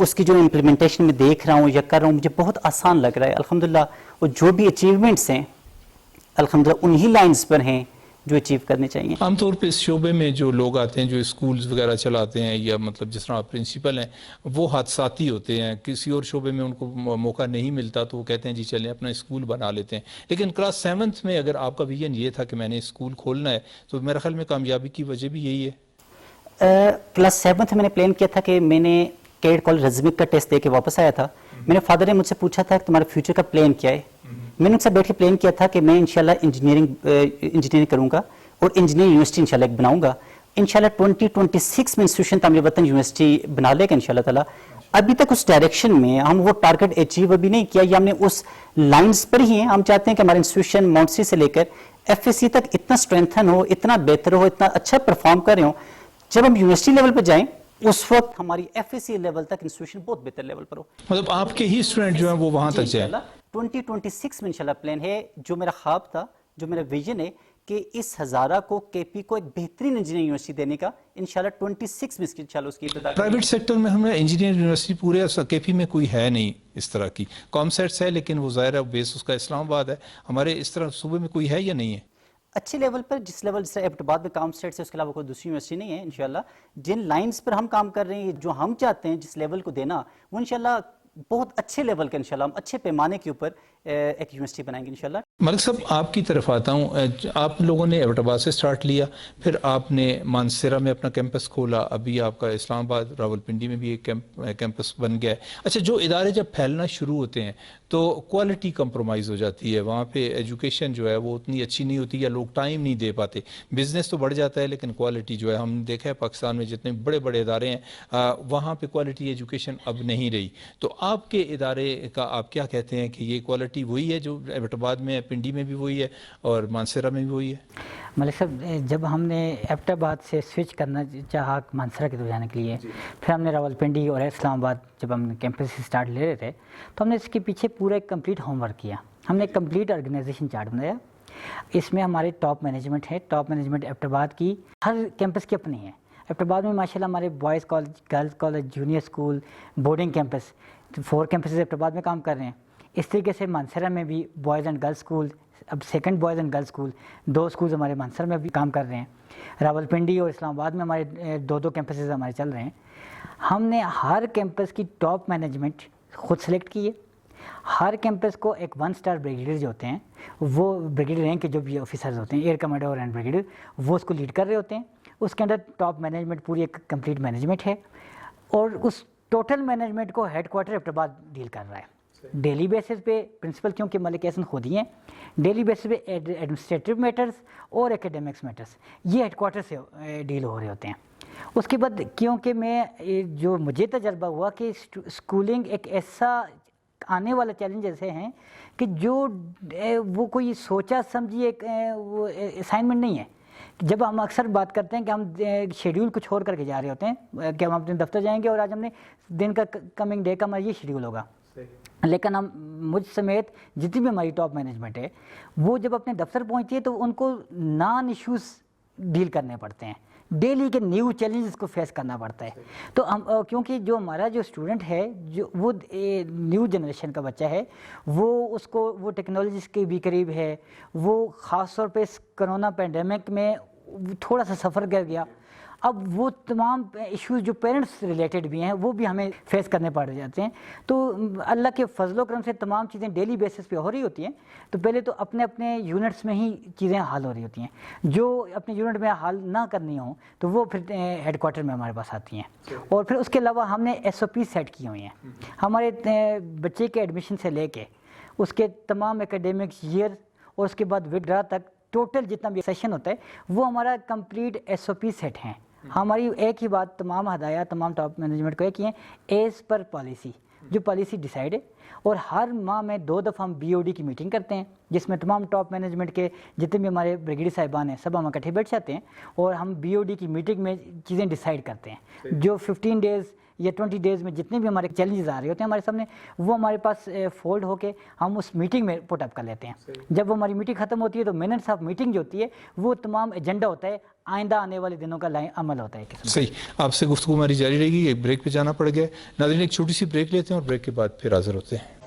اس کی جو امپلیمنٹیشن میں دیکھ رہا ہوں یا کر رہا ہوں مجھے بہت آسان لگ رہا ہے الحمدللہ. اور جو بھی اچیومنٹس ہیں الحمدللہ انہی لائنز پر ہیں جو اچیو کرنے چاہیے. عام طور پہ اس شعبے میں جو لوگ آتے ہیں جو اسکولز وغیرہ چلاتے ہیں یا مطلب جس طرح آپ پرنسپل ہیں وہ حادثاتی ہوتے ہیں, کسی اور شعبے میں ان کو موقع نہیں ملتا تو وہ کہتے ہیں جی چلیں اپنا اسکول بنا لیتے ہیں. لیکن کلاس 7th میں اگر آپ کا ویژن یہ تھا کہ میں نے اسکول کھولنا ہے تو میرے خیال میں کامیابی کی وجہ بھی یہی ہے. کلاس 7th میں نے پلان کیا تھا کہ میں نے کیڈ کالج رزمک کا ٹیسٹ دے کے واپس آیا تھا. میرے فادر نے مجھ سے پوچھا تھا کہ تمہارے فیوچر کا پلان کیا ہے. میں نے ان سے بیٹھ کے پلان کیا تھا کہ میں انشاءاللہ انجینئرنگ کروں گا اور انجینئرنگ یونیورسٹی انشاءاللہ ایک بناؤں گا. انشاءاللہ 2026 میں انسٹیٹیوشن تعمیر وطن یونیورسٹی بنا لے گا انشاءاللہ تعالیٰ. ابھی تک اس ڈائریکشن میں ہم وہ ٹارگٹ اچیو ابھی نہیں کیا, یا ہم نے اس لائنز پر ہی ہیں. ہم چاہتے ہیں کہ ہمارا انسٹیٹیوشن مونٹسری سے لے کر ایف ایس سی تک اتنا اسٹرینتھن ہو, اتنا بہتر ہو, اتنا اچھا پرفارم کر رہے ہوں, جب ہم یونیورسٹی لیول پہ جائیں اس وقت ہماری ایف ایس سی لیول تک انسٹیٹیوشن بہت بہتر لیول پر ہو. مطلب آپ کے ہی اسٹوڈنٹ جو ہیں وہ وہاں تک جائیں. 2026 میں انشاءاللہ پلان ہے, جو میرا خواب تھا, جو میرا ویژن ہے کہ اس ہزارہ کو کے پی کو ایک بہترین انجینئرنگ یونیورسٹی دینے کا انشاءاللہ 26 میں انشاءاللہ اس کی ابتدا. پرائیویٹ سیکٹر میں ہمیں انجینئر یونیورسٹی پورے کے پی میں کوئی ہے نہیں اس طرح کی. کام سیٹس ہے لیکن وہ ظاہر ہے بیس اس کا اسلام آباد ہے. ہمارے اس طرح صوبے میں کوئی ہے یا نہیں ہے؟ اچھے لیول پر جس لیول سے ایبٹ آباد میں کام سیٹ سے اس کے علاوہ کوئی دوسری یونیورسٹی نہیں ہے انشاءاللہ. جن لائنز پر ہم کام کر رہے ہیں, جو ہم چاہتے ہیں جس لیول کو دینا, وہ انشاءاللہ بہت اچھے لیول کا انشاءاللہ ہم اچھے پیمانے کے اوپر ایک یونیورسٹی بنائیں گے انشاءاللہ. ملک صاحب آپ کی طرف آتا ہوں. آپ لوگوں نے ایبٹ آباد سے سٹارٹ لیا, پھر آپ نے مانسیرہ میں اپنا کیمپس کھولا, ابھی آپ کا اسلام آباد راولپنڈی میں بھی ایک کیمپس بن گیا ہے. اچھا, جو ادارے جب پھیلنا شروع ہوتے ہیں تو کوالٹی کمپرومائز ہو جاتی ہے, وہاں پہ ایجوکیشن جو ہے وہ اتنی اچھی نہیں ہوتی یا لوگ ٹائم نہیں دے پاتے. بزنس تو بڑھ جاتا ہے لیکن کوالٹی جو ہے, ہم نے دیکھا ہے پاکستان میں جتنے بڑے بڑے ادارے ہیں وہاں پہ کوالٹی ایجوکیشن اب نہیں رہی. تو آپ کے ادارے کا آپ کیا کہتے ہیں کہ یہ کوالٹی وہی ہے جو ایبٹ آباد میں, پنڈی میں بھی وہی ہے اور مانسیرہ میں بھی وہی ہے؟ ملک صاحب, جب ہم نے ایبٹ آباد سے سوئچ کرنا چاہا مانسیرہ کی طرف جانے کے لیے, پھر ہم نے راولپنڈی اور اسلام آباد جب ہم کیمپس اسٹارٹ لے رہے تھے تو ہم نے اس کے پیچھے پورا ایک کمپلیٹ ہوم ورک کیا. ہم نے ایک کمپلیٹ آرگنائزیشن چارٹ بنایا. اس میں ہمارے ٹاپ مینجمنٹ ہے. ٹاپ مینجمنٹ ایبٹ آباد کی ہر کیمپس کی اپنی ہے. ایبٹ آباد میں ماشاءاللہ ہمارے boys college, girls college, junior school, boarding campus, 4 campuses Abbottabad میں کام کر رہے ہیں. اس طریقے سے مانسیرہ میں بھی بوائز اینڈ گرلز اسکول, اب second boys and girls school, 2 schools ہمارے مانسیرہ میں بھی کام کر رہے ہیں. راولپنڈی اور اسلام آباد میں ہمارے 2 کیمپسز ہمارے چل رہے ہیں. ہم نے ہر کیمپس کی ٹاپ مینجمنٹ خود سلیکٹ کی ہے. ہر کیمپس کو ایک 1 اسٹار بریگیڈیئر جو ہوتے ہیں, وہ بریگیڈیئر رینک کے جو بھی آفیسرز ہوتے ہیں, ایئر کمانڈر اینڈ بریگیڈیئر, وہ اس کو لیڈ کر رہے ہوتے ہیں. اس کے اندر ٹاپ مینجمنٹ پوری ایک کمپلیٹ مینجمنٹ ہے, اور اس ٹوٹل مینجمنٹ کو ہیڈ کوارٹر ایبٹ آباد ڈیل کر رہا ہے. ڈیلی بیسس پہ پرنسپل, کیونکہ ملک احسن خود ہی ہیں, ڈیلی بیسس پہ ایڈمنسٹریٹو میٹرز اور ایکیڈیمکس میٹرز یہ ہیڈ کوارٹر سے ڈیل ہو رہے ہوتے ہیں. اس کے بعد کیونکہ میں جو مجھے تجربہ ہوا کہ اسکولنگ ایک ایسا آنے والا چیلنج ایسے ہیں کہ جو وہ کوئی سوچا سمجھی ایک وہ اسائنمنٹ نہیں ہے. جب ہم اکثر بات کرتے ہیں کہ ہم شیڈیول کچھ اور کر کے جا رہے ہوتے ہیں کہ ہم اپنے دفتر جائیں گے اور آج ہم نے دن کا کمنگ ڈے کا ہمارا یہ شیڈیول ہوگا, لیکن ہم مجھ سمیت جتنی بھی ہماری ٹاپ مینجمنٹ ہے وہ جب اپنے دفتر پہنچتی ہے تو ان کو نان ایشوز ڈیل کرنے پڑتے ہیں, ڈیلی کے نیو چیلنجز کو فیس کرنا پڑتا ہے. تو ہم کیونکہ جو ہمارا جو اسٹوڈنٹ ہے جو وہ نیو جنریشن کا بچہ ہے, وہ اس کو وہ ٹیکنالوجیز کے بھی قریب ہے, وہ خاص طور پہ اس کرونا پینڈیمک میں تھوڑا سا سفر کر گیا. اب وہ تمام ایشوز جو پیرنٹس ریلیٹڈ بھی ہیں وہ بھی ہمیں فیس کرنے پڑ جاتے ہیں. تو اللہ کے فضل و کرم سے تمام چیزیں ڈیلی بیسس پہ ہو رہی ہوتی ہیں. تو پہلے تو اپنے اپنے یونٹس میں ہی چیزیں حل ہو رہی ہوتی ہیں. جو اپنے یونٹ میں حل نہ کرنی ہوں تو وہ پھر ہیڈ کوارٹر میں ہمارے پاس آتی ہیں. اور پھر اس کے علاوہ ہم نے ایس او پی سیٹ کی ہوئی ہیں. ہمارے بچے کے ایڈمیشن سے لے کے اس کے تمام اکیڈیمکس ایئر اور اس کے بعد وڈرا تک ٹوٹل جتنا بھی سیشن ہوتا ہے وہ ہمارا complete S O P set ہیں. ہماری ایک ہی بات تمام ہدایات تمام ٹاپ مینجمنٹ کو ایک ہی ہیں, ایز پر پالیسی, جو پالیسی ڈیسائیڈ ہے. اور ہر ماہ میں 2 دفعہ ہم بی او ڈی کی میٹنگ کرتے ہیں جس میں تمام ٹاپ مینجمنٹ کے جتنے بھی ہمارے بریگیڈی صاحبان ہیں سب ہم اکٹھے بیٹھ جاتے ہیں اور ہم بی او ڈی کی میٹنگ میں چیزیں ڈیسائیڈ کرتے ہیں. جو 15 ڈیز یا 20 ڈیز میں جتنے بھی ہمارے چیلنجز آ رہے ہوتے ہیں ہمارے سامنے، وہ ہمارے پاس فولڈ ہو کے ہم اس میٹنگ میں پٹ اپ کر لیتے ہیں. جب وہ ہماری میٹنگ ختم ہوتی ہے تو منٹس آف میٹنگ جو ہوتی ہے وہ تمام ایجنڈا ہوتا ہے، آئندہ آنے والے دنوں کا عمل ہوتا ہے. صحیح. آپ سے گفتگو ہماری جاری رہے گی. ایک بریک پہ جانا پڑ گیا. ناظرین ایک چھوٹی سی بریک لیتے ہیں اور بریک کے بعد پھر حاضر ہوتے ہیں.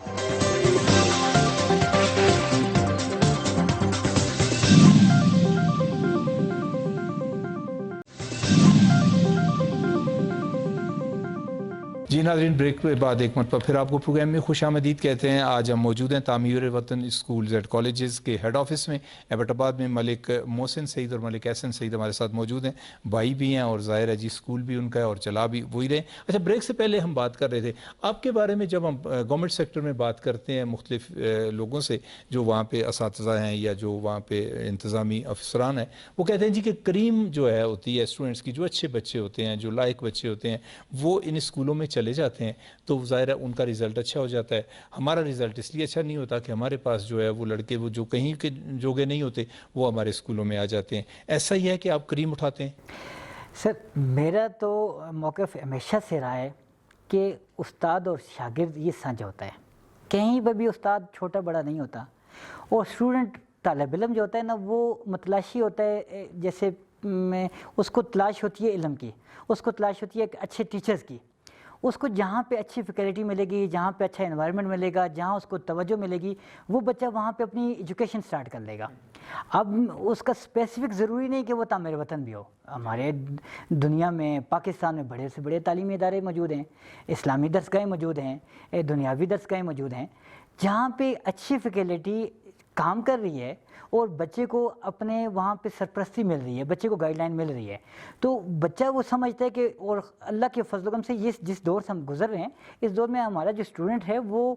جی ناظرین، بریک کے بعد ایک مرتبہ پھر آپ کو پروگرام میں خوش آمدید کہتے ہیں. آج ہم موجود ہیں تعمیر وطن اسکولز اینڈ کالجز کے ہیڈ آفس میں ایبٹ آباد میں. ملک محسن سعید اور ملک احسن سعید ہمارے ساتھ موجود ہیں. بھائی بھی ہیں اور ظاہر ہے جی اسکول بھی ان کا ہے اور چلا بھی وہی رہے. اچھا، بریک سے پہلے ہم بات کر رہے تھے آپ کے بارے میں. جب ہم گورنمنٹ سیکٹر میں بات کرتے ہیں مختلف لوگوں سے جو وہاں پہ اساتذہ ہیں یا جو وہاں پہ انتظامی افسران ہیں، وہ کہتے ہیں جی کہ کریم جو ہے ہوتی ہے اسٹوڈنٹس کی، جو اچھے بچے ہوتے ہیں، جو لائق بچے ہوتے ہیں، وہ ان اسکولوں میں چلے جاتے ہیں تو ظاہر ہے ان کا رزلٹ اچھا ہو جاتا ہے. ہمارا رزلٹ اس لیے اچھا نہیں ہوتا کہ ہمارے پاس جو ہے وہ لڑکے وہ جو کہیں کے جوگے نہیں ہوتے وہ ہمارے اسکولوں میں آ جاتے ہیں. ایسا ہی ہے کہ آپ کریم اٹھاتے ہیں؟ سر میرا تو موقف ہمیشہ سے رہا ہے کہ استاد اور شاگرد یہ سانجھا ہوتا ہے. کہیں پہ بھی استاد چھوٹا بڑا نہیں ہوتا، اور اسٹوڈنٹ طالب علم جو ہوتا ہے نا وہ متلاشی ہوتا ہے. جیسے میں اس کو تلاش ہوتی ہے علم کی، اس کو تلاش ہوتی ہے اچھے ٹیچرز کی. اس کو جہاں پہ اچھی فیکلٹی ملے گی، جہاں پہ اچھا انوائرمنٹ ملے گا، جہاں اس کو توجہ ملے گی، وہ بچہ وہاں پہ اپنی ایجوکیشن سٹارٹ کر لے گا. اب اس کا اسپیسیفک ضروری نہیں کہ وہ تعمیر وطن بھی ہو. ہمارے دنیا میں پاکستان میں بڑے سے بڑے تعلیمی ادارے موجود ہیں، اسلامی درسگاہیں موجود ہیں، دنیاوی درسگاہیں موجود ہیں، جہاں پہ اچھی فیکلٹی کام کر رہی ہے اور بچے کو اپنے وہاں پہ سرپرستی مل رہی ہے، بچے کو گائیڈ لائن مل رہی ہے. تو بچہ وہ سمجھتا ہے کہ، اور اللہ کے فضل و کرم سے یہ جس دور سے ہم گزر رہے ہیں اس دور میں ہمارا جو اسٹوڈنٹ ہے وہ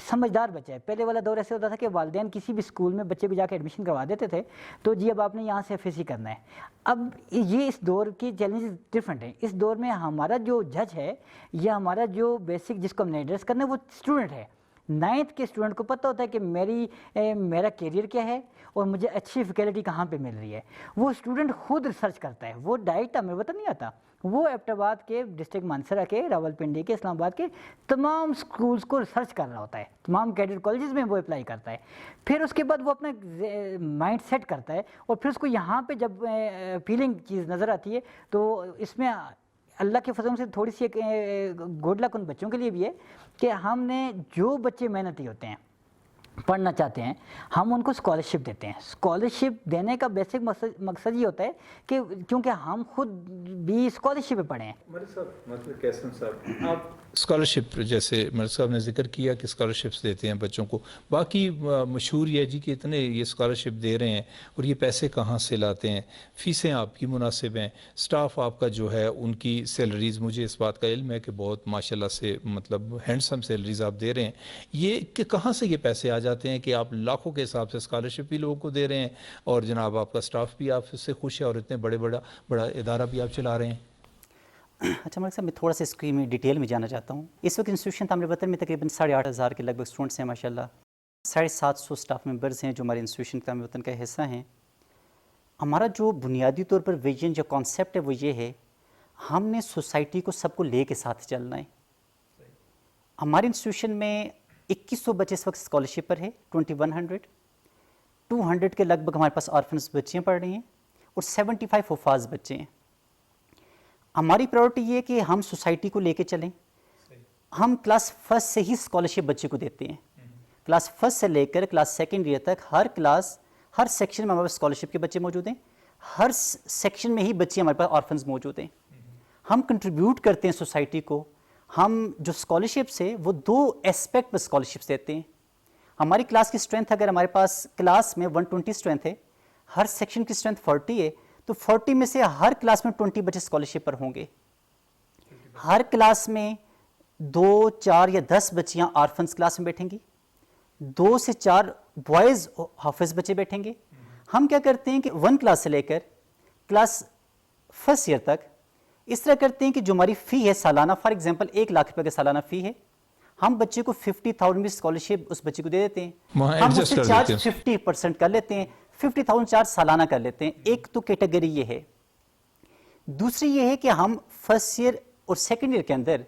سمجھدار بچہ ہے. پہلے والا دور ایسے ہوتا تھا کہ والدین کسی بھی اسکول میں بچے کو جا کے ایڈمیشن کروا دیتے تھے تو جی اب آپ نے یہاں سے FSC کرنا ہے. اب یہ اس دور کی چیلنجز ڈفرینٹ ہیں. اس دور میں ہمارا جو جج ہے یا ہمارا جو بیسک جس کو ہم نے ایڈریس کرنا ہے وہ اسٹوڈنٹ ہے. 9th کے اسٹوڈنٹ کو پتہ ہوتا ہے کہ میرا کیریئر کیا ہے اور مجھے اچھی فیکلٹی کہاں پہ مل رہی ہے. وہ اسٹوڈنٹ خود ریسرچ کرتا ہے، وہ ڈائریکٹ تعمیر وطن نہیں آتا. وہ ایبٹ آباد کے، ڈسٹرکٹ مانسرا کے، راولپنڈی کے، اسلام آباد کے تمام سکولز کو ریسرچ کر رہا ہوتا ہے. تمام کیڈٹ کالجز میں وہ اپلائی کرتا ہے. پھر اس کے بعد وہ اپنا مائنڈ سیٹ کرتا ہے اور پھر اس کو یہاں پہ جب اپیلنگ چیز نظر آتی ہے تو اس میں اللہ کے فضل سے تھوڑی سی ایک گڈ لک ان بچوں کے لیے بھی ہے کہ ہم نے جو بچے محنتی ہوتے ہیں، پڑھنا چاہتے ہیں، ہم ان کو اسکالرشپ دیتے ہیں. اسکالرشپ دینے کا بیسک مقصد یہ ہوتا ہے کہ کیونکہ ہم خود بھی اسکالرشپ پہ پڑھے ہیں. مطلب کیسن صاحب، آپ اسکالرشپ جیسے مرزا صاحب نے ذکر کیا کہ اسکالرشپس دیتے ہیں بچوں کو، باقی مشہور یہ ہے جی کہ اتنے یہ اسکالرشپ دے رہے ہیں اور یہ پیسے کہاں سے لاتے ہیں؟ فیسیں آپ کی مناسب ہیں، سٹاف آپ کا جو ہے ان کی سیلریز، مجھے اس بات کا علم ہے کہ بہت ماشاءاللہ سے مطلب ہینڈسم سیلریز آپ دے رہے ہیں. یہ کہ کہاں سے یہ پیسے آ جاتے ہیں کہ آپ لاکھوں کے حساب سے اسکالرشپ بھی لوگوں کو دے رہے ہیں اور جناب آپ کا سٹاف بھی آپ سے خوش ہے اور اتنے بڑا ادارہ بھی آپ چلا رہے ہیں؟ اچھا ملک صاحب، میں تھوڑا سا اس کی میں ڈیٹیل میں جانا چاہتا ہوں. اس وقت انسٹیٹیوشن تعمیر وطن میں تقریباً 8,500 کے لگ بھگ اسٹوڈنٹس ہیں ماشاءاللہ. 750 اسٹاف ممبرز ہیں جو ہمارے انسٹیٹیوشن تعمیر وطن کا حصہ ہیں. ہمارا جو بنیادی طور پر ویژن جو کانسیپٹ ہے وہ یہ ہے، ہم نے سوسائٹی کو سب کو لے کے ساتھ چلنا ہے. ہمارے انسٹیٹیوشن میں 2100 بچے اس وقت اسکالرشپ پر ہے، 200 کے لگ بھگ ہمارے پاس آرفنس بچیاں پڑھ رہی ہیں اور 75 حفاظ بچے ہیں. ہماری پرائورٹی یہ ہے کہ ہم سوسائٹی کو لے کے چلیں. ہم کلاس 1 سے ہی اسکالرشپ بچے کو دیتے ہیں. کلاس 1 سے لے کر کلاس 2 ایئر تک ہر سیکشن میں ہمارے پاس اسکالرشپ کے بچے موجود ہیں. ہر سیکشن میں ہی بچے ہمارے پاس آرفنز موجود ہیں. ہم کنٹریبیوٹ کرتے ہیں سوسائٹی کو. ہم جو اسکالرشپس ہے وہ 2 ایسپیکٹ پر اسکالرشپس دیتے ہیں. ہماری کلاس کی اسٹرینتھ اگر ہمارے پاس کلاس میں 120 اسٹرینتھ ہے، ہر سیکشن کی اسٹرینتھ 40 ہے، تو 40 میں سے ہر کلاس میں 20 بچے اسکالرشپ پر ہوں گے. ہر کلاس میں 2، 4 یا 10 بچیاں آرفنس کلاس میں بیٹھیں گی، 2 سے 4 بوائز حافظ بچے بیٹھیں گے. ہم کیا کرتے ہیں کہ 1 کلاس سے لے کر کلاس 1 ایئر تک اس طرح کرتے ہیں کہ جو ہماری فی ہے سالانہ، فار ایگزامپل 1 لاکھ روپے کا سالانہ فی ہے، ہم بچے کو 50,000 بھی اسکالرشپ اس بچے کو دے دیتے ہیں. ہم اس سے چارج 50% کر لیتے ہیں، 50,000 چارج سالانہ کر لیتے ہیں. ایک تو کیٹیگری یہ ہے. دوسری یہ ہے کہ ہم 1st ایئر اور 2nd ایئر کے اندر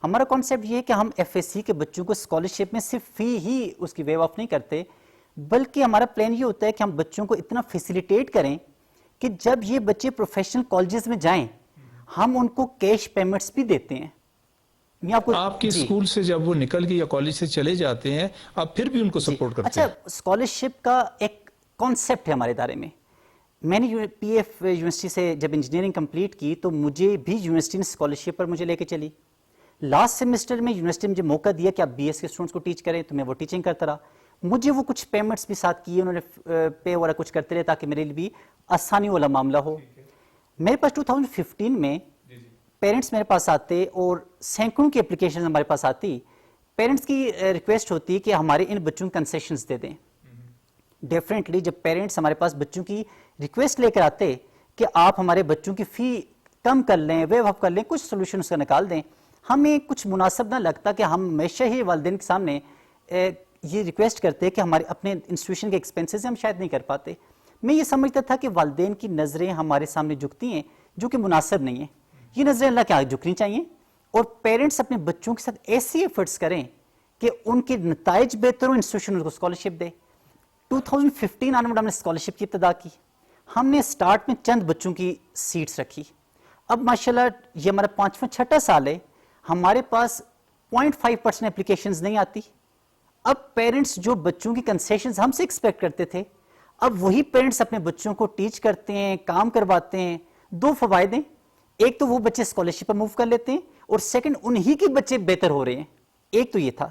ہمارا کانسیپٹ یہ ہے کہ ہم ایف ایس سی کے بچوں کو اسکالرشپ میں صرف فی ہی اس کی ویو آف نہیں کرتے، بلکہ ہمارا پلان یہ ہوتا ہے کہ ہم بچوں کو اتنا فیسیلیٹیٹ کریں کہ جب یہ بچے پروفیشنل کالجز میں جائیں ہم ان کو کیش پیمنٹس بھی دیتے ہیں. آپ کے اسکول سے جب وہ نکل کے یا کالج سے چلے جاتے ہیں آپ پھر بھی ان کو سپورٹ کرتے ہیں؟ اچھا، اسکالرشپ کا ایک کانسیپٹ ہے ہمارے ادارے میں. میں نے پی ایف یونیورسٹی سے جب انجینئرنگ کمپلیٹ کی تو مجھے بھی یونیورسٹی نے اسکالرشپ پر مجھے لے کے چلی. لاسٹ سیمسٹر میں یونیورسٹی نے مجھے موقع دیا کہ آپ بی ایس کے اسٹوڈنٹس کو ٹیچ کریں، تو میں وہ ٹیچنگ کرتا رہا. مجھے وہ کچھ پیمنٹس بھی ساتھ کیے انہوں نے، پے وغیرہ کچھ کرتے رہے تاکہ میرے لیے بھی آسانی والا معاملہ ہو. میرے پاس 2015 میں پیرنٹس میرے پاس آتے اور سینکڑوں کی اپلیکیشن ہمارے پاس آتی. پیرنٹس کی ریکویسٹ ہوتی کہ ہمارے ان بچوں کو کنسیشنز دے دیں. ڈیفرنٹلی جب پیرنٹس ہمارے پاس بچوں کی ریکویسٹ لے کر آتے کہ آپ ہمارے بچوں کی فی کم کر لیں، ویو آف کر لیں، کچھ سولوشن اس کا نکال دیں، ہمیں کچھ مناسب نہ لگتا کہ ہم ہمیشہ ہی والدین کے سامنے یہ ریکویسٹ کرتے کہ ہمارے اپنے انسٹیٹیوشن کے ایکسپینسز ہم شاید نہیں کر پاتے. میں یہ سمجھتا تھا کہ والدین کی نظریں ہمارے سامنے جھکتی ہیں جو کہ مناسب نہیں ہیں. یہ نظریں اللہ کے آگے جھکنی چاہیے اور پیرنٹس اپنے بچوں کے ساتھ ایسی ایفرٹس کریں کہ ان کے نتائج بہتر ہوں، انسٹیٹیوشن ان کو اسکالرشپ دے. 2015 آنورڈ ہم نے اسکالرشپ کی ابتدا کی. ہم نے اسٹارٹ میں چند بچوں کی سیٹس رکھی. اب ماشاءاللہ یہ ہمارا 5واں 6واں سال ہے، ہمارے پاس 0.5% اپلیکیشنز نہیں آتی. اب پیرنٹس جو بچوں کی کنسیشنز ہم سے ایکسپیکٹ کرتے تھے، اب وہی پیرنٹس اپنے بچوں کو ٹیچ کرتے ہیں، کام کرواتے ہیں. دو فوائد ہیں، ایک تو وہ بچے اسکالرشپ پر موو کر لیتے ہیں اور سیکنڈ انہی کے بچے بہتر ہو رہے ہیں. ایک تو یہ تھا.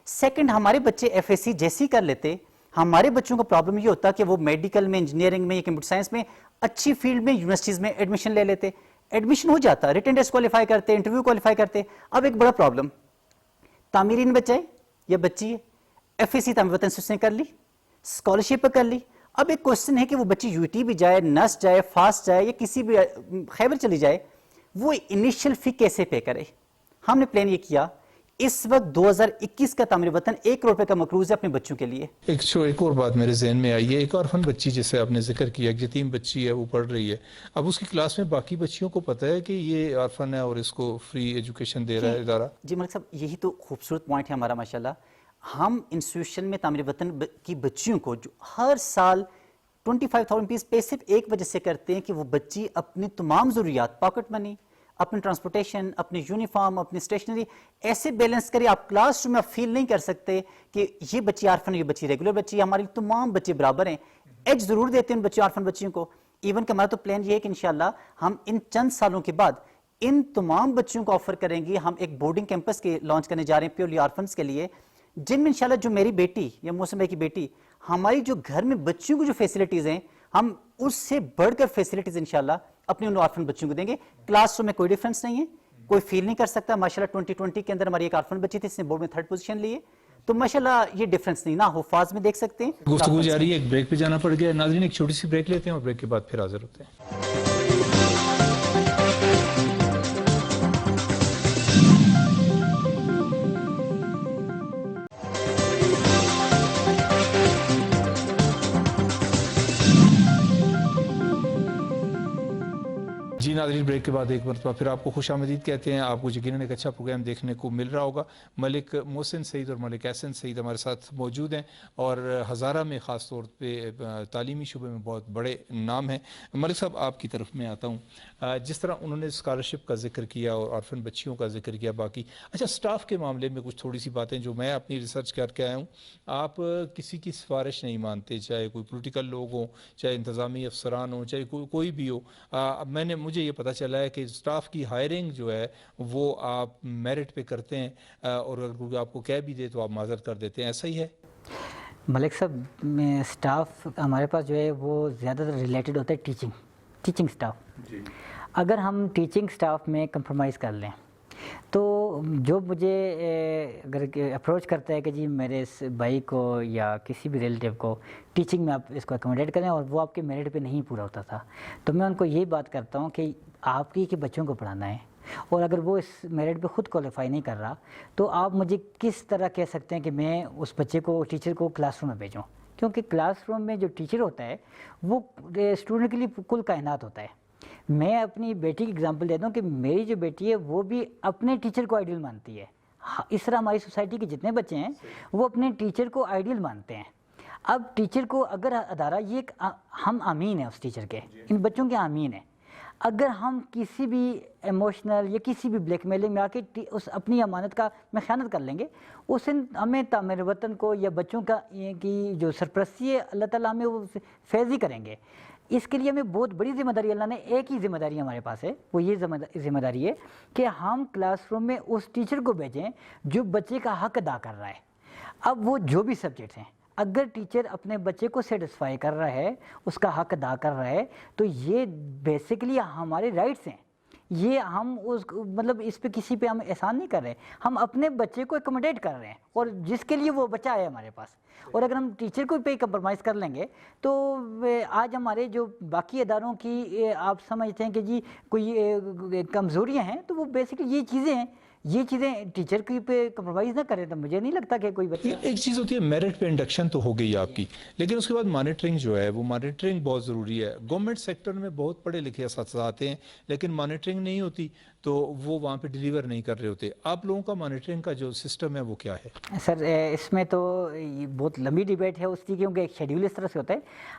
سیکنڈ ہمارے بچے ایف ایس سی جیسی کر لیتے. ہمارے بچوں کا پرابلم یہ ہوتا کہ وہ میڈیکل میں، انجینئرنگ میں یا کمپیوٹر سائنس میں اچھی فیلڈ میں یونیورسٹیز میں ایڈمیشن لے لیتے. ایڈمیشن ہو جاتا، ریٹن ٹیسٹ کوالیفائی کرتے، انٹرویو کوالیفائی کرتے. اب ایک بڑا پرابلم، تعمیرین بچہ ہے یا بچی ہے، ایف ایس سی تعمیر وطن سے اس نے کر لی، اسکالرشپ پہ کر لی. اب ایک کوشچن ہے کہ وہ بچی یو ٹی بھی جائے، نس جائے، فاسٹ جائے یا کسی بھی خیبر چلی جائے، وہ انیشیل فی کیسے پے کرے. ہم نے پلان یہ کیا، اس وقت 2021 کا تعمیر وطن 1 کروڑ روپے کا مقروض ہے اپنے بچوں کے لیے. ایک اور بات میرے ذہن میں آئی ہے. ایک آرفن بچی جسے آپ نے ذکر کیا، ایک یتیم بچی ہے، وہ پڑھ رہی ہے. اب اس کی کلاس میں باقی بچیوں کو پتہ ہے کہ یہ آرفن ہے اور اس کو فری ایجوکیشن دے رہا ہے ادارہ؟ جی ملک صاحب، یہی تو خوبصورت پوائنٹ ہے ہمارا. ماشاءاللہ ہم انسٹیٹیوشن میں تعمیر وطن کی بچیوں کو جو ہر سال 25,000 روپیز پے صرف ایک وجہ سے کرتے ہیں کہ وہ بچی اپنی تمام ضروریات، پاکٹ منی، اپنے ٹرانسپورٹیشن، اپنے یونیفارم، اپنی اسٹیشنری ایسے بیلنس کرے. آپ کلاس روم میں فیل نہیں کر سکتے کہ یہ بچی آرفن، یہ بچی ریگولر بچی. ہماری تمام بچے برابر ہیں. ایج ضرور دیتے ہیں ان بچوں آرفن بچیوں کو. ایون کہ ہمارا تو پلان یہ ہے کہ انشاءاللہ ہم ان چند سالوں کے بعد ان تمام بچوں کو آفر کریں گے. ہم ایک بورڈنگ کیمپس کے لانچ کرنے جا رہے ہیں پیورلی آرفنس کے لیے، جن میں انشاءاللہ جو میری بیٹی یا موسم بھائی کی بیٹی، ہماری جو گھر میں بچوں کو جو فیسلٹیز ہیں، ہم اس سے بڑھ کر فیسلٹیز انشاءاللہ اپنے ان آرفن بچوں کو دیں گے. کلاس روم میں کوئی ڈیفرنس نہیں ہے، کوئی فیل نہیں کر سکتا. ماشاءاللہ 2020 کے اندر ہماری ایک آرفن بچی تھی، اس نے بورڈ میں 3rd پوزیشن لی ہے. تو ماشاءاللہ یہ ڈیفرنس نہیں، نہ حفاظ میں دیکھ سکتے ہیں. گفتگو جاری ہے، ایک بریک پہ جانا پڑ گیا. ناظرین ایک چھوٹی سی بریک لیتے ہیں اور بریک کے بعد پھر حاضر ہوتے ہیں. جی ناظرین، بریک کے بعد ایک مرتبہ پھر آپ کو خوش آمدید کہتے ہیں. آپ کو یقیناً ایک اچھا پروگرام دیکھنے کو مل رہا ہوگا. ملک محسن سعید اور ملک احسن سعید ہمارے ساتھ موجود ہیں اور ہزارہ میں خاص طور پہ تعلیمی شعبے میں بہت بڑے نام ہیں. ملک صاحب، آپ کی طرف میں آتا ہوں. جس طرح انہوں نے اسکالرشپ کا ذکر کیا اور آرفن بچیوں کا ذکر کیا، باقی اچھا سٹاف کے معاملے میں کچھ تھوڑی سی باتیں جو میں اپنی ریسرچ کر کے آیا ہوں. آپ کسی کی سفارش نہیں مانتے، چاہے کوئی پولیٹیکل لوگ ہوں، چاہے انتظامی افسران ہوں، چاہے کوئی بھی ہو. مجھے یہ پتہ چلا ہے کہ سٹاف کی ہائرنگ جو ہے وہ آپ میرٹ پہ کرتے ہیں اور اگر کوئی آپ کو کہہ بھی دے تو آپ معذرت کر دیتے ہیں، ایسا ہی ہے؟ ملک صاحب، میں سٹاف ہمارے پاس جو ہے وہ زیادہ تر ریلیٹڈ ہوتا ہے ٹیچنگ سٹاف. جی. اگر ہم ٹیچنگ سٹاف میں کمپرومائز کر لیں تو جو مجھے اگر اپروچ کرتا ہے کہ جی میرے اس بھائی کو یا کسی بھی ریلیٹیو کو ٹیچنگ میں آپ اس کو اکوموڈیٹ کریں اور وہ آپ کے میرٹ پہ نہیں پورا ہوتا تھا، تو میں ان کو یہی بات کرتا ہوں کہ آپ کی کہ بچوں کو پڑھانا ہے اور اگر وہ اس میرٹ پہ خود کوالیفائی نہیں کر رہا تو آپ مجھے کس طرح کہہ سکتے ہیں کہ میں اس بچے کو، ٹیچر کو کلاس روم میں بھیجوں. کیونکہ کلاس روم میں جو ٹیچر ہوتا ہے وہ اسٹوڈنٹ کے لیے کل کائنات ہوتا ہے. میں اپنی بیٹی کی اگزامپل دیتا ہوں کہ میری جو بیٹی ہے وہ بھی اپنے ٹیچر کو آئیڈیل مانتی ہے. اس طرح ہماری سوسائٹی کے جتنے بچے ہیں وہ اپنے ٹیچر کو آئیڈیل مانتے ہیں. اب ٹیچر کو اگر ادارہ یہ ہم امین ہیں اس ٹیچر کے, ان بچوں کے امین ہیں, اگر ہم کسی بھی ایموشنل یا کسی بھی بلیک میلنگ میں آ کے اس اپنی امانت کا میں خیانت کر لیں گے, اس دن ہمیں تعمیر وطن کو یا بچوں کا کی جو سرپرستی ہے اللہ تعالیٰ ہمیں وہ فیض ہی کریں گے. اس کے لیے ہمیں بہت بڑی ذمہ داری, اللہ نے ایک ہی ذمہ داری ہمارے پاس ہے, وہ یہ ذمہ داری ہے کہ ہم کلاس روم میں اس ٹیچر کو بھیجیں جو بچے کا حق ادا کر رہا ہے. اب وہ جو بھی سبجیکٹس ہیں, اگر ٹیچر اپنے بچے کو سیٹسفائی کر رہا ہے, اس کا حق ادا کر رہا ہے, تو یہ بیسیکلی ہمارے رائٹس ہیں. یہ ہم مطلب اس پہ کسی پہ ہم احسان نہیں کر رہے, ہم اپنے بچے کو ایکوموڈیٹ کر رہے ہیں اور جس کے لیے وہ بچہ ہے ہمارے پاس. اور اگر ہم ٹیچر کو پہ کمپرومائز کر لیں گے تو آج ہمارے جو باقی اداروں کی آپ سمجھتے ہیں کہ جی کوئی کمزوریاں ہیں, تو وہ بیسیکلی یہ چیزیں ہیں. یہ چیزیں ٹیچر کی پہ کمپرومائز نہ کریں تو مجھے نہیں لگتا کہ کوئی بچہ. ایک چیز ہوتی ہے میرٹ پہ انڈکشن تو ہو گئی آپ کی, لیکن اس کے بعد مانیٹرنگ جو ہے وہ مانیٹرنگ بہت ضروری ہے. گورنمنٹ سیکٹر میں بہت پڑھے لکھے اساتذہ آتے ہیں لیکن مانیٹرنگ نہیں ہوتی تو وہ وہاں پہ ڈیلیور نہیں کر رہے ہوتے. آپ لوگوں کا مانیٹرنگ کا جو سسٹم ہے وہ کیا ہے؟ سر اس میں تو بہت لمبی ڈیبیٹ ہے اس کی, کیونکہ ایک شیڈیول اس طرح سے ہوتا ہے.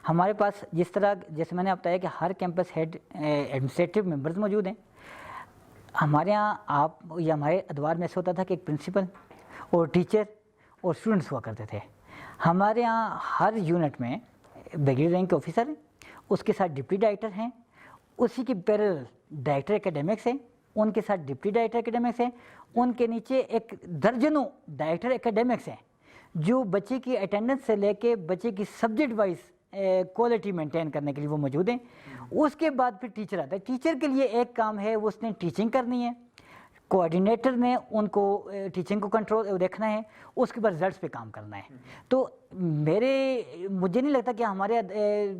ہمارے پاس جس طرح جیسے میں نے بتایا کہ ہر کیمپس ہیڈ ایڈمنسٹریٹو ممبرز موجود ہیں. ہمارے ہاں آپ یا ہمارے ادوار میں ایسا ہوتا تھا کہ ایک پرنسپل اور ٹیچر اور اسٹوڈنٹس ہوا کرتے تھے. ہمارے ہاں ہر یونٹ میں بریگیڈیئر رینک کے آفیسر ہیں, اس کے ساتھ ڈپٹی ڈائریکٹر ہیں, اسی کے پیرل ڈائریکٹر اکیڈیمکس ہیں, ان کے ساتھ ڈپٹی ڈائریکٹر اکیڈیمکس ہیں, ان کے نیچے ایک درجنوں ڈائریکٹر اکیڈیمکس ہیں جو بچے کی اٹینڈنس سے لے کے بچے کی سبجیکٹ وائز کوالٹی مینٹین کرنے کے لیے وہ موجود ہیں. اس کے بعد پھر ٹیچر آتا ہے. ٹیچر کے لیے ایک کام ہے, وہ اس نے ٹیچنگ کرنی ہے, کوآرڈینیٹر نے ان کو ٹیچنگ کو کنٹرول دیکھنا ہے, اس کے بعد رزلٹس پہ کام کرنا ہے. تو مجھے نہیں لگتا کہ ہمارے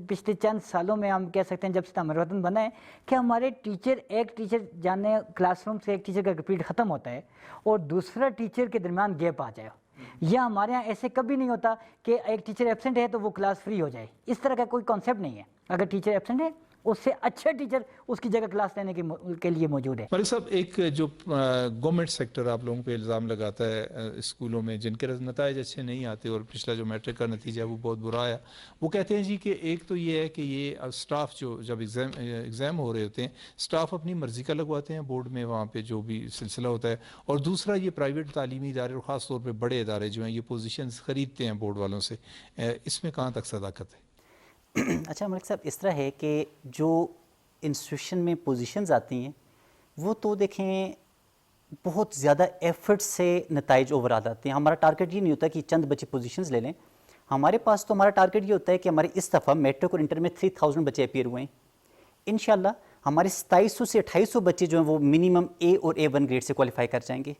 پچھلے چند سالوں میں ہم کہہ سکتے ہیں جب سے تعمیر وطن بنا ہے کہ ہمارے ایک ٹیچر جانے کلاس روم سے ایک ٹیچر کا ریپیٹ ختم ہوتا ہے اور دوسرا ٹیچر کے درمیان گیپ آ جائے. یا ہمارے یہاں ایسے کبھی نہیں ہوتا کہ ایک ٹیچر ایبسنٹ ہے تو وہ کلاس فری ہو جائے. اس طرح کا کوئی کانسیپٹ نہیں ہے. اگر ٹیچر ایبسنٹ ہے اس سے اچھا ٹیچر اس کی جگہ کلاس لینے کے لیے موجود ہے. ملک صاحب, ایک جو گورنمنٹ سیکٹر آپ لوگوں پہ الزام لگاتا ہے اسکولوں میں جن کے نتائج اچھے نہیں آتے, اور پچھلا جو میٹرک کا نتیجہ ہے وہ بہت برا آیا, وہ کہتے ہیں جی کہ ایک تو یہ ہے کہ یہ اسٹاف جو جب ایگزام ہو رہے ہوتے ہیں اسٹاف اپنی مرضی کا لگواتے ہیں بورڈ میں, وہاں پہ جو بھی سلسلہ ہوتا ہے, اور دوسرا یہ پرائیویٹ تعلیمی ادارے اور خاص طور پہ بڑے ادارے جو ہیں یہ پوزیشنز خریدتے ہیں بورڈ والوں سے. اس میں کہاں تک صداقت ہے؟ اچھا ملک صاحب, اس طرح ہے کہ جو انسٹیٹیوشن میں پوزیشنز آتی ہیں وہ تو دیکھیں بہت زیادہ ایفرٹ سے نتائج اوور آتے ہیں. ہمارا ٹارگیٹ یہ نہیں ہوتا کہ چند بچے پوزیشنز لے لیں. ہمارے پاس تو ہمارا ٹارگیٹ یہ ہوتا ہے کہ ہمارے اس دفعہ میٹرک اور انٹر میں 3000 بچے اپیئر ہوئے ہیں. انشاءاللہ ہمارے 2700 سے 2800 بچے جو ہیں وہ منیمم A اور A1 گریڈ سے کوالیفائی کر جائیں گے.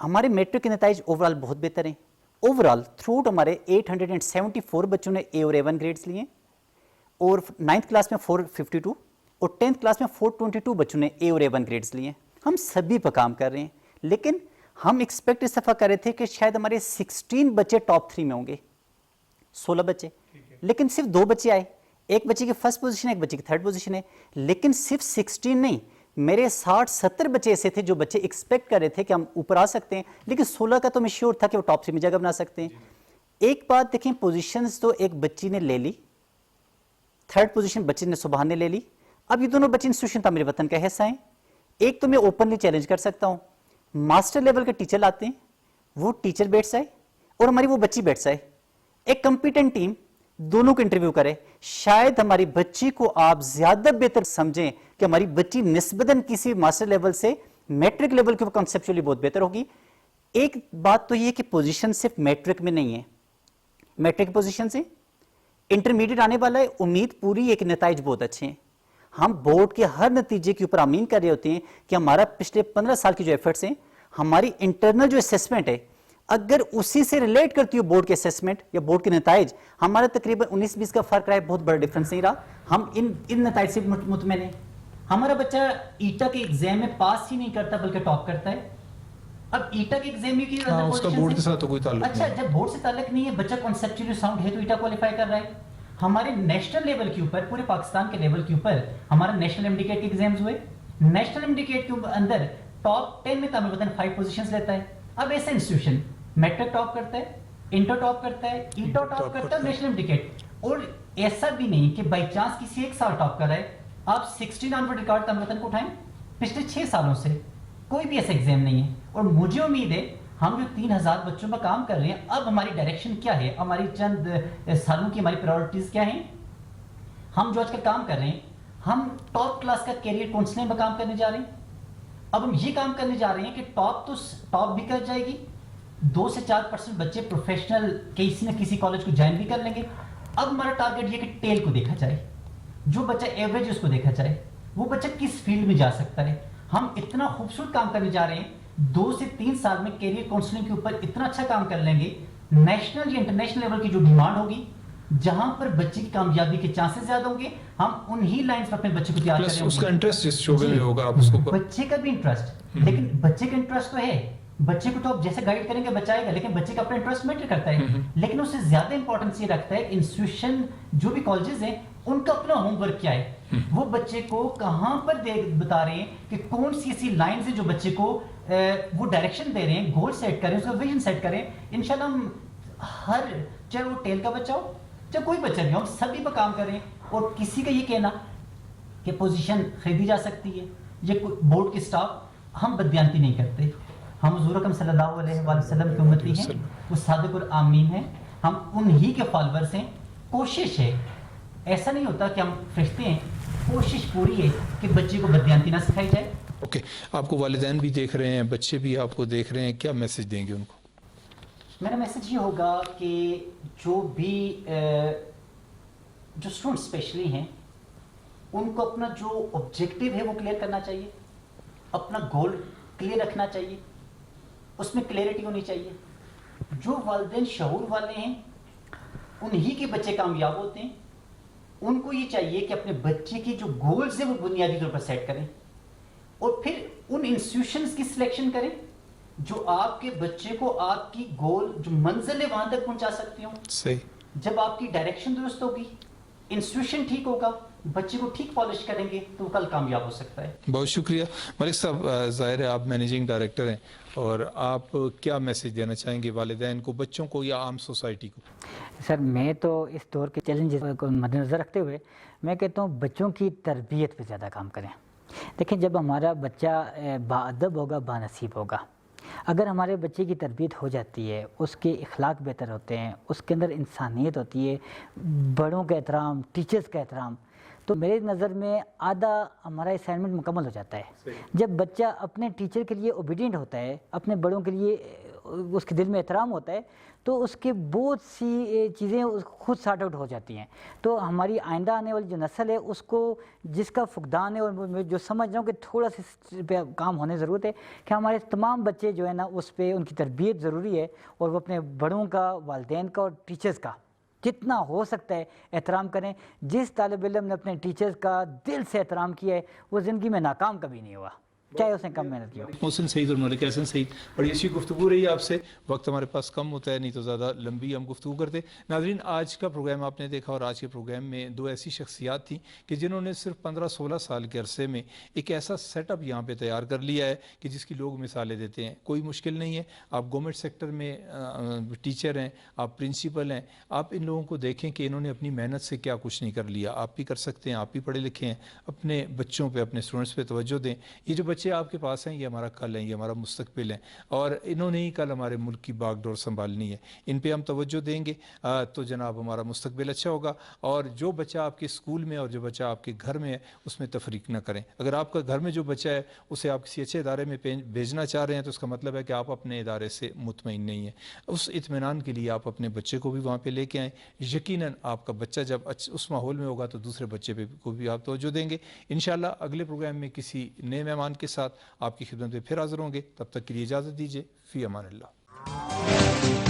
ہمارے میٹرک کے نتائج اوورال بہت بہتر ہیں. اوورال تھرو آؤٹ ہمارے 874 بچوں نے A اور A1 گریڈس لیے ہیں, اور 9th کلاس میں 452 اور 10th کلاس میں 422 بچوں نے A اور A1 گریڈس لیے ہیں. ہم سبھی پہ کام کر رہے ہیں, لیکن ہم ایکسپیکٹ اس دفعہ کر رہے تھے کہ شاید ہمارے 16 بچے ٹاپ 3 میں ہوں گے, 16 بچے, لیکن صرف 2 بچے آئے. ایک بچے کی فرسٹ پوزیشن ہے, ایک بچے کی تھرڈ پوزیشن ہے. لیکن صرف 16 نہیں, میرے 60-70 بچے ایسے تھے جو بچے ایکسپیکٹ کر رہے تھے کہ ہم اوپر آ سکتے ہیں, لیکن 16 کا تو میں شیور تھا کہ وہ ٹاپ 3 میں جگہ بنا سکتے ہیں. ایک بات دیکھیں, پوزیشنز تو ایک بچی نے لے لی, تھرڈ پوزیشن بچے نے سبحان نے لے لی. اب یہ دونوں بچے انسٹیٹیوشن تعمیر وطن کا حصہ ہیں. ایک تو میں اوپنلی چیلنج کر سکتا ہوں, ماسٹر لیول کے ٹیچر لاتے ہیں, وہ ٹیچر بیٹھ جائے اور ہماری وہ بچی بیٹھ جائے, ایک کمپیٹنٹ ٹیم دونوں کو انٹرویو کرے. شاید ہماری بچی کو آپ زیادہ بہتر سمجھیں کہ ہماری بچی نسبتاً کسی ماسٹر لیول سے میٹرک لیول کے اوپر کنسیپچولی بہت بہتر ہوگی. ایک بات تو یہ کہ پوزیشن صرف میٹرک میں نہیں ہے, میٹرک پوزیشن سے انٹرمیڈیٹ آنے والا ہے, امید پوری ہے کہ نتائج بہت اچھے ہیں. ہم بورڈ کے ہر نتیجے کے اوپر امین کر رہے ہوتے ہیں کہ ہمارا پچھلے 15 سال کی جو ایفرٹس ہیں, ہماری انٹرنل جو اسیسمنٹ ہے اگر اسی سے ریلیٹ کرتی ہو بورڈ کے اسیسمنٹ یا بورڈ کے نتائج, ہمارا تقریباً 19-20 کا فرق رہا ہے, بہت بڑا ڈفرنس نہیں رہا. ہم ان نتائج سے مطمئن ہیں. ہمارا بچہ ایٹا کے ایگزام میں پاس ہی نہیں کرتا بلکہ ٹاپ کرتا ہے. اب ایٹا کے ایگزام کی اس کا بورڈ کے ساتھ تو کوئی تعلق نہیں. اچھا, جب بورڈ سے تعلق نہیں ہے, بچہ کنسیپچولی ساؤنڈ ہے تو ایٹا کوالیفائی کر رہا ہے. ہمارے نیشنل لیول کے اوپر, پورے پاکستان کے لیول کے اوپر ہمارا نیشنل امڈیکیٹ کے ایگزامز ہوئے. نیشنل امڈیکیٹ کے اندر ٹاپ 10 میں تعمیر وطن 5 پوزیشنز لیتا ہے. اب ایسا انسٹیٹیوشن میٹرک ٹاپ کرتا ہے, انٹر ٹاپ کرتا ہے, ایٹو ٹاپ کرتا ہے, نیشنل امڈیکیٹ. اور ایسا بھی نہیں کہ بائی چانس کسی ایک سال ٹاپ کر رہا ہے, آپ 16 آنورڈ ریکارڈ تعمیر وطن کو اٹھائیں پچھلے 6 سالوں سے کوئی بھی ایسا ایگزام نہیں ہے. اور مجھے امید ہے ہم جو 3000 بچوں پر کام کر رہے ہیں, اب ہماری ڈائریکشن کیا ہے, ہماری چند سالوں کی ہماری پرائورٹیز کیا ہیں. ہم جو آج کل کام کر رہے ہیں, ہم ٹاپ کلاس کا کیریئر کاؤنسلنگ پر کام کرنے جا رہے ہیں. اب ہم یہ کام کرنے جا رہے ہیں کہ ٹاپ بھی کر جائے گی, 2 سے 4% بچے پروفیشنل کسی نہ کسی کالج کو جوائن بھی کر لیں گے. اب ہمارا ٹارگیٹ یہ کہ ٹیل کو دیکھا جائے, جو بچہ ایوریج اس کو دیکھا جائے, وہ بچہ کس فیلڈ میں جا سکتا ہے. ہم اتنا خوبصورت کام کرنے جا رہے ہیں, 2 سے 3 سال میں کیریئر کاؤنسلنگ کے اوپر اتنا اچھا کام کر لیں گے. نیشنل یا انٹرنیشنل لیول کی جو ڈیمانڈ ہوگی, جہاں پر بچے کی کامیابی کے چانسز زیادہ ہوں گے, ہم انہی لائنز پر اپنے بچے کو تیار کریں. اس کا انٹرسٹ جس شعبے میں ہوگا آپ اس کو بچے کا بھی انٹرسٹ, لیکن بچے کا انٹرسٹ تو ہے, بچے کو تو آپ جیسے گائیڈ کریں گے بچہ آئے گا, لیکن بچے کا اپنا انٹرسٹ میٹر کرتا ہے. لیکن اس سے زیادہ امپورٹنس یہ رکھتا ہے انسٹیٹیوشن جو بھی کالجز ہیں ان کا اپنا ہوم ورک کیا ہے, وہ بچے کو کہاں پر بتا رہے ہیں کہ کون سی ایسی لائنز ہیں جو بچے کو وہ ڈائریکشن دے رہے ہیں, گول سیٹ کریں, اس کا ویژن سیٹ کریں. انشاءاللہ ہم ہر, چاہے وہ ٹیل کا بچہ ہو چاہے کوئی بچہ بھی ہو, ہم سبھی پہ کام کریں. اور کسی کا یہ کہنا کہ پوزیشن خریدی جا سکتی ہے, یہ بورڈ کے اسٹاف, ہم بددیانتی نہیں کرتے. ہم حضور اکرم صلی اللہ علیہ وآلہ وسلم کی امتی ہیں, وہ صادق الامین ہیں, ہم انہی کے فالورز ہیں. کوشش ہے, ایسا نہیں ہوتا کہ ہم فرشتے ہیں, کوشش پوری ہے کہ بچے کو بددیانتی نہ سکھائی جائے. اوکے, آپ کو والدین بھی دیکھ رہے ہیں, بچے بھی آپ کو دیکھ رہے ہیں, کیا میسج دیں گے ان کو؟ میرا میسج یہ ہوگا کہ جو بھی جو اسٹوڈنٹ اسپیشلی ہیں, ان کو اپنا جو آبجیکٹیو ہے وہ کلیئر کرنا چاہیے, اپنا گول کلیئر رکھنا چاہیے, اس میں کلیئرٹی ہونی چاہیے. جو والدین شعور والے ہیں انہی کے بچے کامیاب ہوتے ہیں. ان کو یہ چاہیے کہ اپنے بچے کی جو گولز ہیں وہ بنیادی طور پر سیٹ کریں, اور پھر ان انسٹیٹیوشنز کی سلیکشن کریں جو آپ کے بچے کو آپ کی گول جو منزل ہے وہاں تک پہنچا سکتی ہوں. صحیح. جب آپ کی ڈائریکشن درست ہوگی, انسٹیٹیوشن ٹھیک ہوگا, بچے کو ٹھیک پالش کریں گے, تو وہ کل کامیاب ہو سکتا ہے. بہت شکریہ ملک صاحب. ظاہر ہے آپ مینیجنگ ڈائریکٹر ہیں, اور آپ کیا میسج دینا چاہیں گے والدین کو, بچوں کو, یا عام سوسائٹی کو؟ سر میں تو اس دور کے چیلنجز کو مد نظر رکھتے ہوئے میں کہتا ہوں بچوں کی تربیت پہ زیادہ کام کریں. دیکھیں, جب ہمارا بچہ باادب ہوگا, بانصیب ہوگا, اگر ہمارے بچے کی تربیت ہو جاتی ہے, اس کے اخلاق بہتر ہوتے ہیں, اس کے اندر انسانیت ہوتی ہے, بڑوں کا احترام, ٹیچرز کا احترام, تو میرے نظر میں آدھا ہمارا اسائنمنٹ مکمل ہو جاتا ہے. جب بچہ اپنے ٹیچر کے لیے اوبیڈینٹ ہوتا ہے, اپنے بڑوں کے لیے اس کے دل میں احترام ہوتا ہے, تو اس کے بہت سی چیزیں خود سارٹ آؤٹ ہو جاتی ہیں. تو ہماری آئندہ آنے والی جو نسل ہے اس کو جس کا فقدان ہے, اور میں جو سمجھ رہا ہوں کہ تھوڑا سا پہ کام ہونے ضرورت ہے کہ ہمارے تمام بچے جو ہے نا اس پہ ان کی تربیت ضروری ہے, اور وہ اپنے بڑوں کا, والدین کا اور ٹیچرز کا جتنا ہو سکتا ہے احترام کریں. جس طالب علم نے اپنے ٹیچرز کا دل سے احترام کیا ہے وہ زندگی میں ناکام کبھی نہیں ہوا, چاہے اس نے کم محنت کی ہو. محسن سعید اور ملک احسن سعید, بڑی اچھی گفتگو رہی آپ سے. وقت ہمارے پاس کم ہوتا ہے, نہیں تو زیادہ لمبی ہم گفتگو کرتے. ناظرین, آج کا پروگرام آپ نے دیکھا, اور آج کے پروگرام میں 2 ایسی شخصیات تھیں کہ جنہوں نے صرف 15-16 سال کے عرصے میں ایک ایسا سیٹ اپ یہاں پہ تیار کر لیا ہے کہ جس کی لوگ مثالیں دیتے ہیں. کوئی مشکل نہیں ہے, آپ گورنمنٹ سیکٹر میں ٹیچر ہیں, آپ پرنسپل ہیں, آپ ان لوگوں کو دیکھیں کہ انہوں نے اپنی محنت سے کیا کچھ نہیں کر لیا. آپ بھی کر سکتے ہیں, آپ بھی پڑھے لکھے ہیں, اپنے بچوں پہ, اپنے اسٹوڈنٹس پہ توجہ دیں. یہ جو بچے آپ کے پاس ہیں یہ ہمارا کل ہے, یہ ہمارا مستقبل ہے, اور انہوں نے ہی کل ہمارے ملک کی باغ ڈور سنبھالنی ہے. ان پہ ہم توجہ دیں گے تو جناب ہمارا مستقبل اچھا ہوگا. اور جو بچہ آپ کے اسکول میں اور جو بچہ آپ کے گھر میں ہے اس میں تفریق نہ کریں. اگر آپ کا گھر میں جو بچہ ہے اسے آپ کسی اچھے ادارے میں بھیجنا چاہ رہے ہیں تو اس کا مطلب ہے کہ آپ اپنے ادارے سے مطمئن نہیں ہیں. اس اطمینان کے لیے آپ اپنے بچے کو بھی وہاں پہ لے کے آئیں. یقیناً آپ کا بچہ جب اس ماحول میں ہوگا تو دوسرے بچے پہ کو بھی آپ توجہ دیں گے. انشاءاللہ اگلے پروگرام میں کسی نئے مہمان کے ساتھ آپ کی خدمت میں پھر حاضر ہوں گے. تب تک کے لیے اجازت دیجیے. فی امان اللہ.